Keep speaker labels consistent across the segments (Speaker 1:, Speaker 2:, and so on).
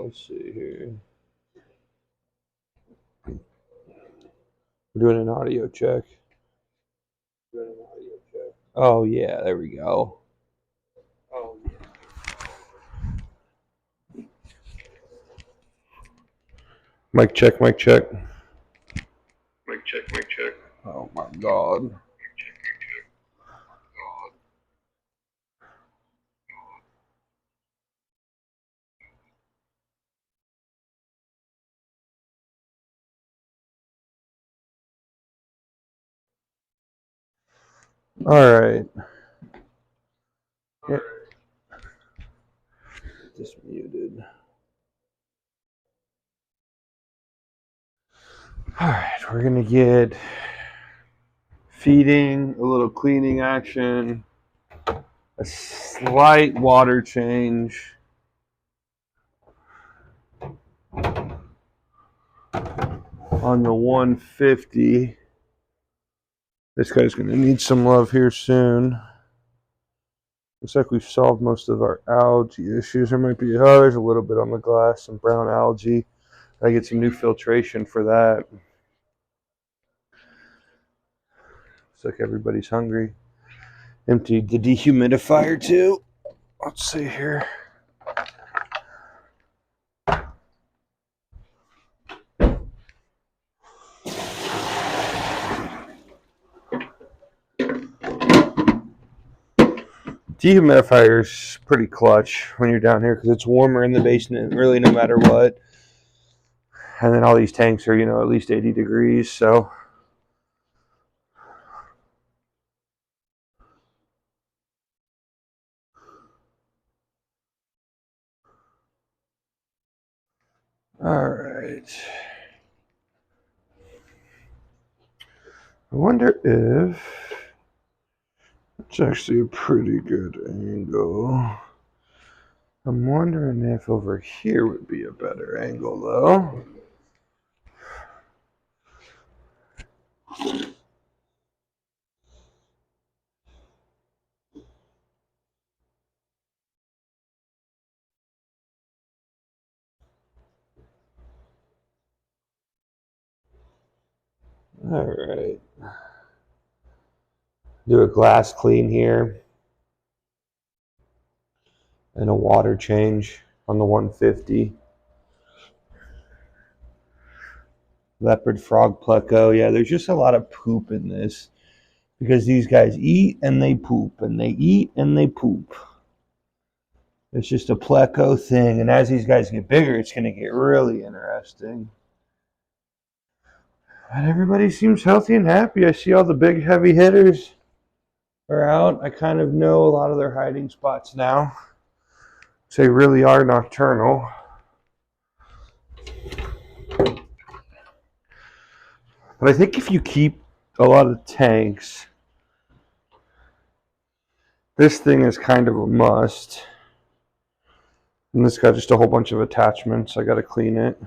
Speaker 1: Let's see here. We're doing an audio check. Oh, yeah, there we go. Mic check, mic check.
Speaker 2: Mic check, mic check.
Speaker 1: Oh, my God. All right. Yeah. Just muted. All right, we're going to get feeding, a little cleaning action, a slight water change. On the 150. This guy's going to need some love here soon. Looks like we've solved most of our algae issues. There might be, there's a little bit on the glass, some brown algae. I get some new filtration for that. Looks like everybody's hungry. Emptied the dehumidifier too. Let's see here. Dehumidifier is pretty clutch when you're down here because it's warmer in the basement, really, no matter what. And then all these tanks are, at least 80 degrees, so. All right. I wonder if it's actually a pretty good angle. I'm wondering if over here would be a better angle, though. All right. Do a glass clean here. And a water change on the 150. Leopard frog pleco. Yeah, there's just a lot of poop in this. Because these guys eat and they poop. And they eat and they poop. It's just a pleco thing. And as these guys get bigger, it's going to get really interesting. And everybody seems healthy and happy. I see all the big heavy hitters are out. I kind of know a lot of their hiding spots now. They really are nocturnal. But I think if you keep a lot of tanks, this thing is kind of a must. And this got just a whole bunch of attachments. I got to clean it.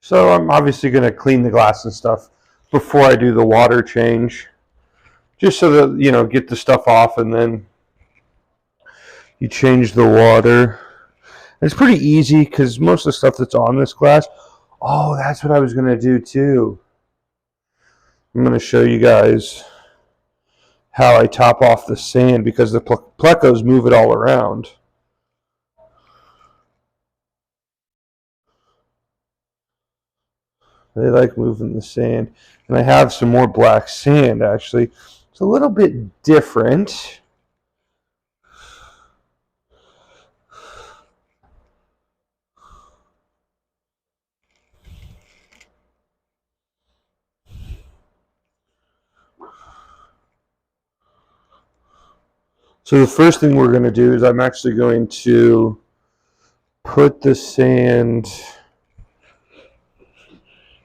Speaker 1: So I'm obviously going to clean the glass and stuff before I do the water change. Just so that, get the stuff off and then you change the water. And it's pretty easy because most of the stuff that's on this glass, oh, that's what I was going to do too. I'm going to show you guys how I top off the sand because the plecos move it all around. They like moving the sand. And I have some more black sand, actually. It's a little bit different. So the first thing we're going to do is I'm actually going to put the sand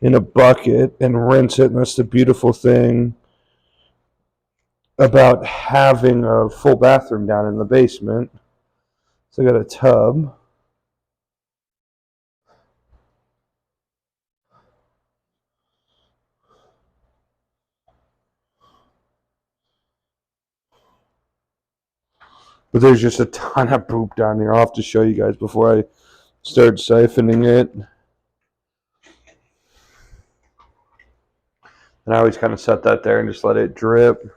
Speaker 1: in a bucket and rinse it. And that's the beautiful thing about having a full bathroom down in the basement. So I got a tub. But there's just a ton of poop down here. I'll have to show you guys before I start siphoning it. And I always kind of set that there and just let it drip.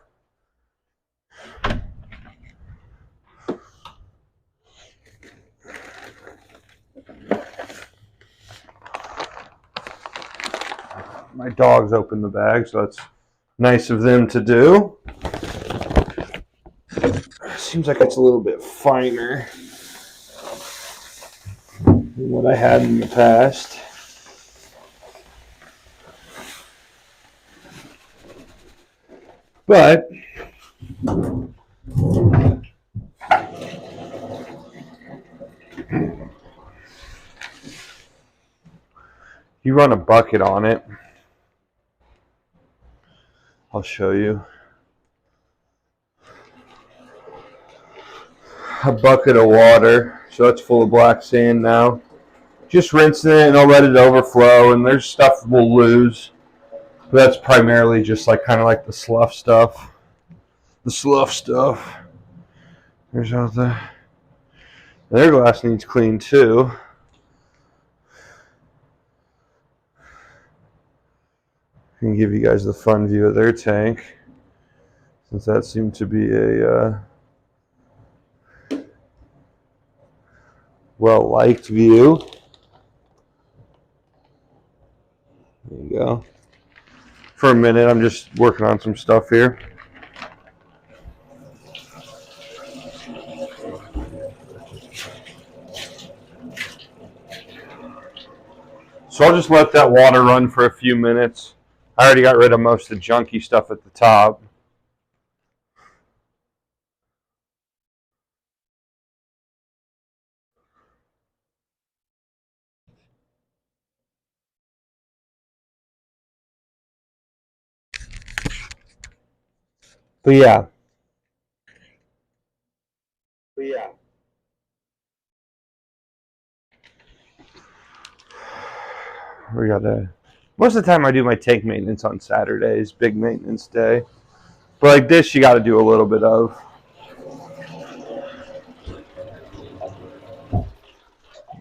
Speaker 1: My dogs open the bag, so that's nice of them to do. Seems like it's a little bit finer than what I had in the past. But you run a bucket on it. I'll show you. A bucket of water, so it's full of black sand now. Just rinsing it and I'll let it overflow, and there's stuff we'll lose. But that's primarily just like kind of like the slough stuff. The slough stuff. There's all the. Their glass needs clean too. I can give you guys the fun view of their tank, since that seemed to be a well-liked view. There you go. For a minute, I'm just working on some stuff here. So I'll just let that water run for a few minutes. I already got rid of most of the junky stuff at the top. But yeah. We got most of the time I do my tank maintenance on Saturdays, big maintenance day. But like this, you got to do a little bit of.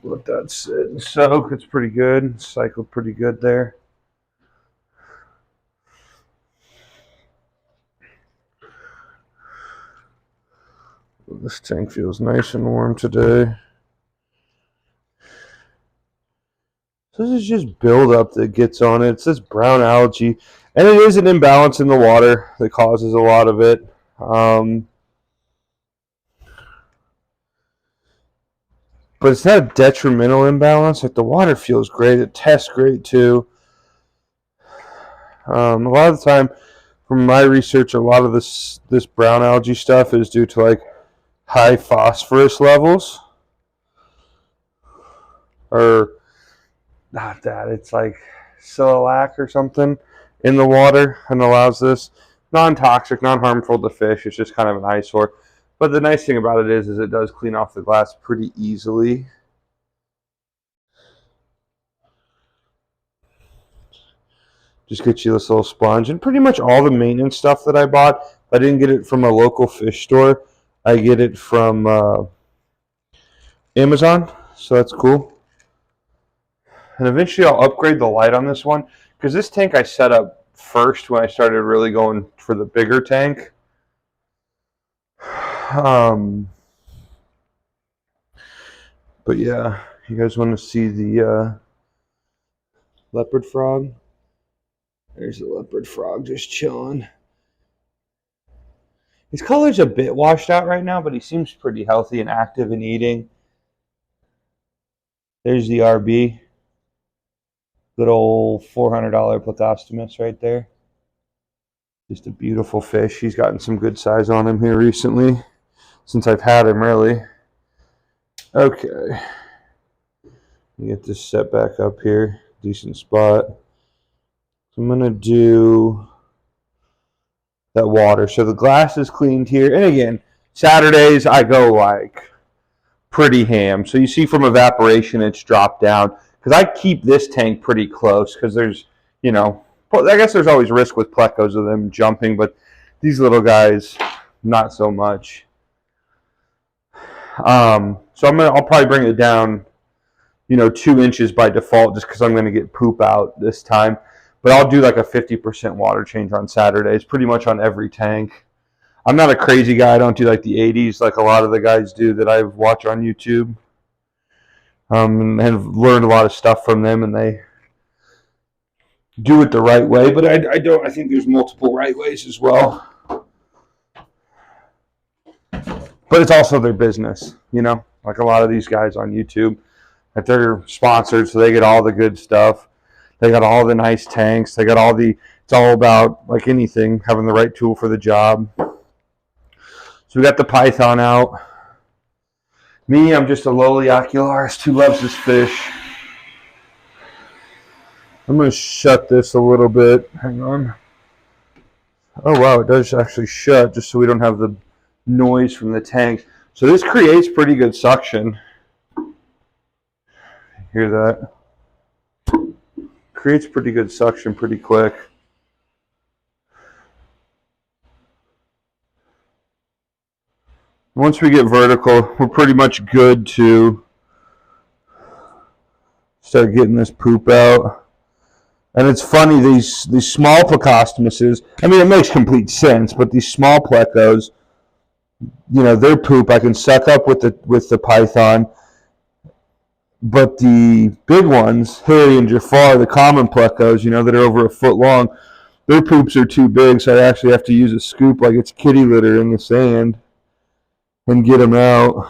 Speaker 1: Let that sit and soak. It's pretty good. Cycled pretty good there. This tank feels nice and warm today. So this is just buildup that gets on it. It's this brown algae. And it is an imbalance in the water that causes a lot of it. But it's not a detrimental imbalance. Like the water feels great. It tests great too. A lot of the time, from my research, a lot of this brown algae stuff is due to like high phosphorus levels. Or not that. It's like silac or something in the water and allows this non-toxic, non-harmful to fish. It's just kind of an eyesore. But the nice thing about it is it does clean off the glass pretty easily. Just get you this little sponge. And pretty much all the maintenance stuff that I bought, I didn't get it from a local fish store. I get it from Amazon. So that's cool. And eventually I'll upgrade the light on this one, because this tank I set up first when I started really going for the bigger tank. But yeah, you guys want to see the leopard frog? There's the leopard frog just chilling. His color's a bit washed out right now, but he seems pretty healthy and active and eating. There's the RB. Good old $400 Placostomus right there. Just a beautiful fish. He's gotten some good size on him here recently, since I've had him, really. Okay. Get this set back up here. Decent spot. So I'm going to do that water. So the glass is cleaned here. And again, Saturdays I go like pretty ham. So you see from evaporation it's dropped down. Because I keep this tank pretty close because there's, you know, I guess there's always risk with plecos of them jumping, but these little guys, not so much. So I'll probably bring it down, 2 inches by default, just because I'm going to get poop out this time. But I'll do like a 50% water change on Saturdays, pretty much on every tank. I'm not a crazy guy. I don't do like the 80s like a lot of the guys do that I watch on YouTube. And have learned a lot of stuff from them, and they do it the right way. But I think there's multiple right ways as well. But it's also their business, like a lot of these guys on YouTube, that they're sponsored, so they get all the good stuff. They got all the nice tanks. They got it's all about, like anything, having the right tool for the job. So we got the Python out. Me, I'm just a lowly ocularist who loves this fish. I'm going to shut this a little bit. Hang on. Oh, wow, it does actually shut, just so we don't have the noise from the tank. So this creates pretty good suction. Hear that? Creates pretty good suction pretty quick. Once we get vertical, we're pretty much good to start getting this poop out. And it's funny, these small Plecostomuses, I mean, it makes complete sense, but these small plecos, their poop I can suck up with the Python. But the big ones, Harry and Jafar, the common plecos, that are over a foot long, their poops are too big, so I actually have to use a scoop like it's kitty litter in the sand and get them out.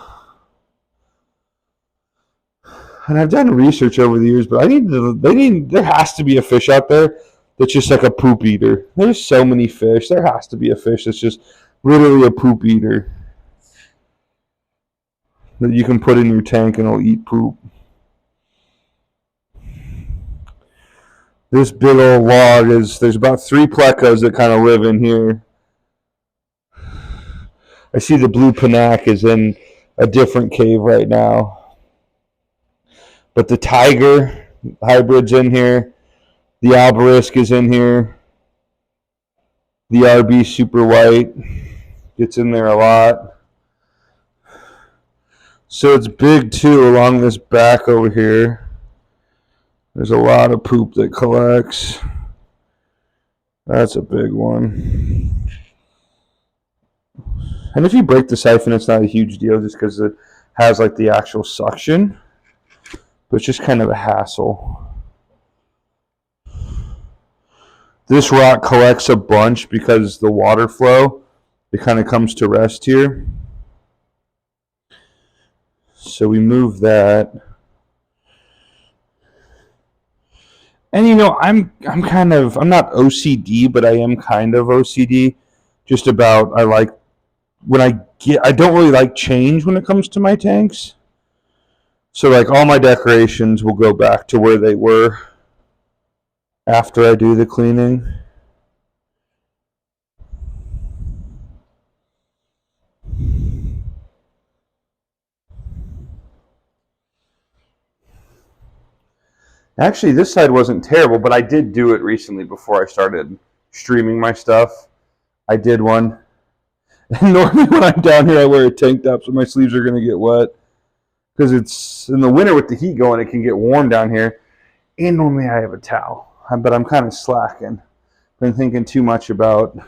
Speaker 1: And I've done research over the years, but there has to be a fish out there that's just like a poop eater. There's so many fish. There has to be a fish that's just literally a poop eater that you can put in your tank and it'll eat poop. This big old log there's about 3 plecos that kind of live in here. I see the blue Panac is in a different cave right now. But the Tiger hybrid's in here. The Alberisk is in here. The RB Super White gets in there a lot. So it's big too along this back over here. There's a lot of poop that collects. That's a big one. And if you break the siphon, it's not a huge deal just because it has like the actual suction. But it's just kind of a hassle. This rock collects a bunch because the water flow, it kind of comes to rest here. So we move that. And I'm not OCD, but I am kind of OCD. Just about, I don't really like change when it comes to my tanks. So like all my decorations will go back to where they were after I do the cleaning. Actually, this side wasn't terrible, but I did do it recently before I started streaming my stuff. I did one. And normally when I'm down here, I wear a tank top so my sleeves are going to get wet. Because it's in the winter with the heat going, it can get warm down here. And normally I have a towel. But I'm kind of slacking. Been thinking too much about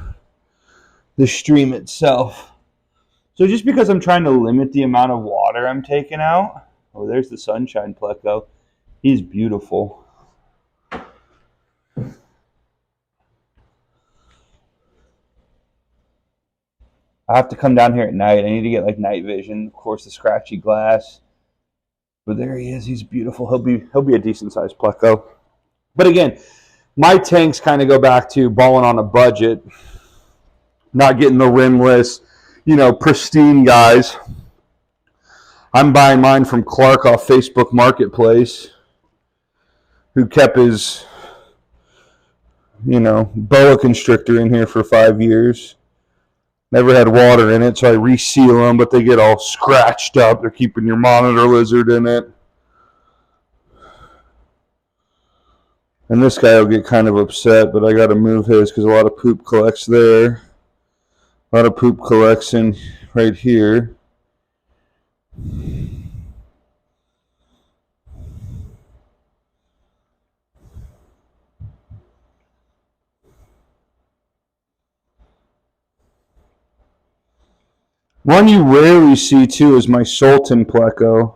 Speaker 1: the stream itself. So just because I'm trying to limit the amount of water I'm taking out. Oh, there's the Sunshine Pleco. He's beautiful. I have to come down here at night. I need to get like night vision. Of course, the scratchy glass. But there he is. He's beautiful. He'll be a decent sized Pleco. But again, my tanks kind of go back to balling on a budget, not getting the rimless, pristine guys. I'm buying mine from Clark off Facebook Marketplace, who kept his, boa constrictor in here for 5 years. Never had water in it, so I reseal them, but they get all scratched up. They're keeping your monitor lizard in it. And this guy will get kind of upset, but I got to move his because a lot of poop collects there. A lot of poop collects in right here.
Speaker 3: One you rarely see too is my Sultan Pleco,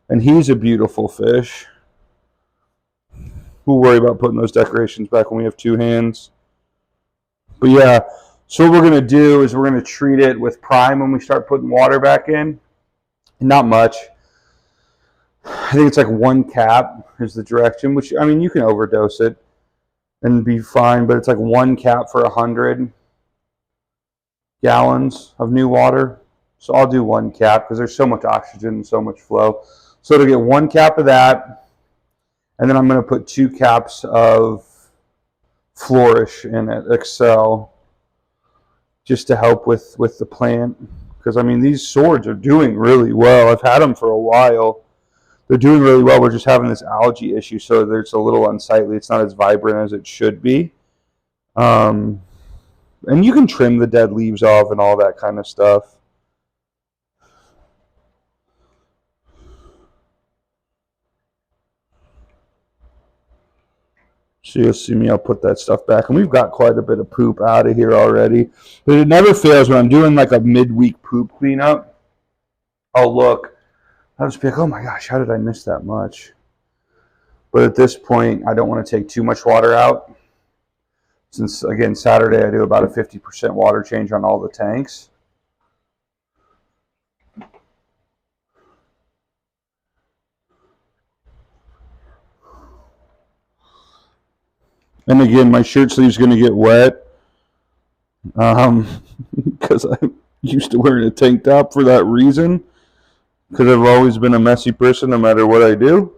Speaker 3: and he's a beautiful fish. We'll worry about putting those decorations back when we have two hands. But yeah, so what we're going to do is we're going to treat it with prime when we start putting water back in. Not much. I think it's like 1 cap is the direction, which, I mean, you can overdose it and be fine, but it's like 1 cap for 100 gallons of new water. So I'll do 1 cap because there's so much oxygen and so much flow. So to get 1 cap of that, and then I'm going to put 2 caps of Flourish in it, Excel, just to help with the plant. Because, I mean, these swords are doing really well. I've had them for a while. They're doing really well. We're just having this algae issue, so it's a little unsightly. It's not as vibrant as it should be. And you can trim the dead leaves off and all that kind of stuff. So you'll see me, I'll put that stuff back. And we've got quite a bit of poop out of here already. But it never fails when I'm doing like a midweek poop cleanup. I'll look. I'll just be like, oh my gosh, how did I miss that much? But at this point, I don't want to take too much water out. Since, again, Saturday I do about a 50% water change on all the tanks. And again, my shirt sleeve's going to get wet because I'm used to wearing a tank top for that reason. Because I've always been a messy person no matter what I do.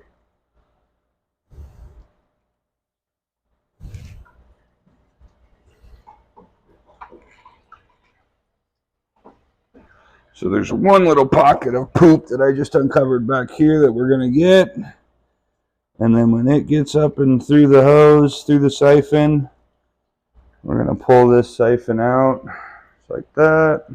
Speaker 3: So there's one little pocket of poop that I just uncovered back here that we're going to get. And then when it gets up and through the hose, through the siphon, we're going to pull this siphon out just like that.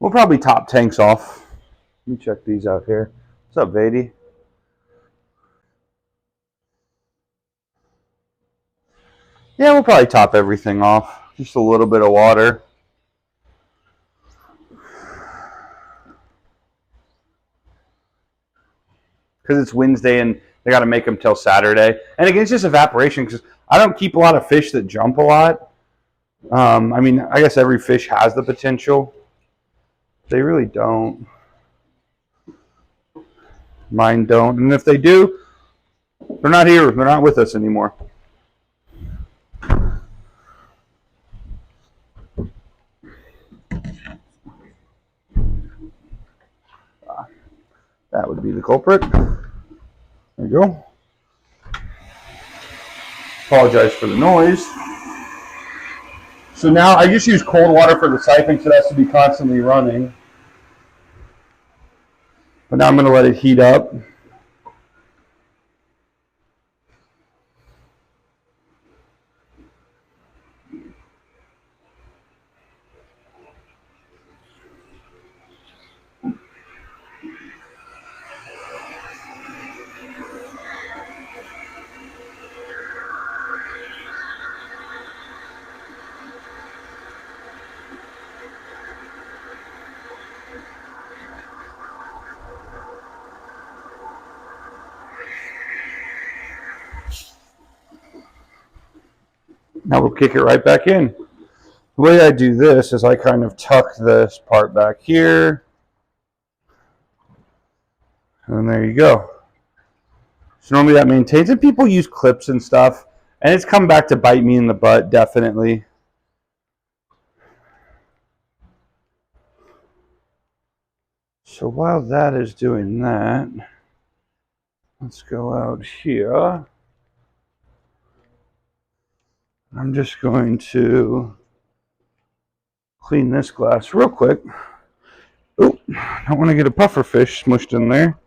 Speaker 3: We'll probably top tanks off. Let me check these out here. What's up, Vady? Yeah, we'll probably top everything off. Just a little bit of water. Because it's Wednesday and they got to make them till Saturday. And again, it's just evaporation because I don't keep a lot of fish that jump a lot. I mean, I guess every fish has the potential. They really don't. Mine don't. And if they do, they're not here. They're not with us anymore. That would be the culprit. There you go. Apologize for the noise. So now I just use cold water for the siphon, so it has to be constantly running. But now I'm going to let it heat up. Now we'll kick it right back in. The way I do this is I kind of tuck this part back here. And there you go. So normally that maintains it. People use clips and stuff. And it's come back to bite me in the butt, definitely. So while that is doing that, let's go out here. I'm just going to clean this glass real quick. Oh, I don't want to get a puffer fish smushed in there.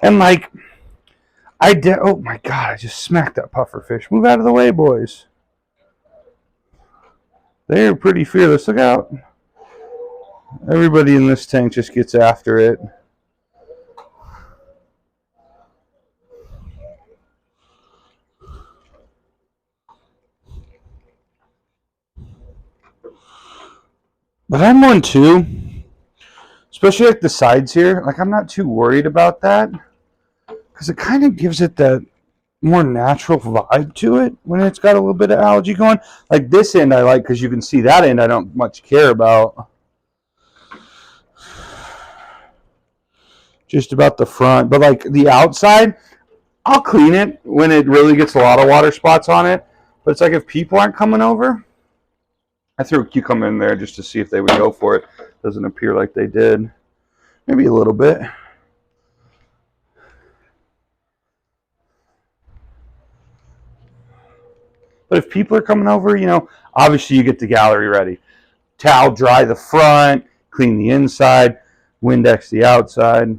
Speaker 3: And like, I did. Oh my god! I just smacked that puffer fish. Move out of the way, boys. They're pretty fearless. Look out! Everybody in this tank just gets after it. But I'm one too. Especially like the sides here. Like I'm not too worried about that. Because it kind of gives it that more natural vibe to it when it's got a little bit of algae going. Like this end I like because you can see that end I don't much care about. Just about the front. But like the outside, I'll clean it when it really gets a lot of water spots on it. But it's like if people aren't coming over, I threw a cucumber in there just to see if they would go for it. Doesn't appear like they did. Maybe a little bit. But if people are coming over, you know, obviously you get the gallery ready. Towel dry the front, clean the inside, Windex the outside.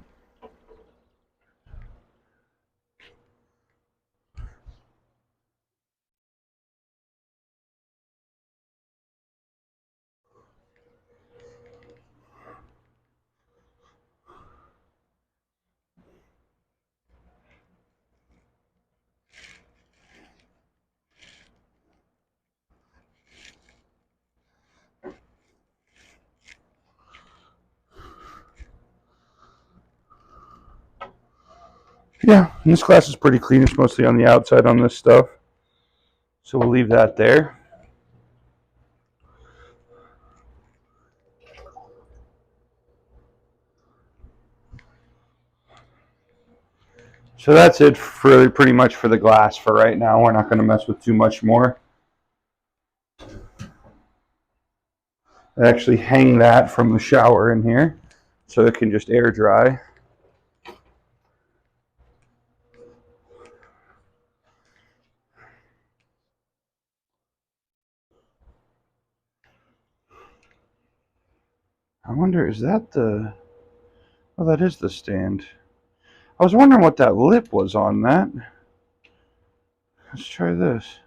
Speaker 3: Yeah, and this glass is pretty clean. It's mostly on the outside on this stuff. So we'll leave that there. So that's it for pretty much for the glass for right now. We're not going to mess with too much more. I actually hang that from the shower in here so it can just air dry. I wonder, is that the... Oh, that is the stand. I was wondering what that lip was on that. Let's try this.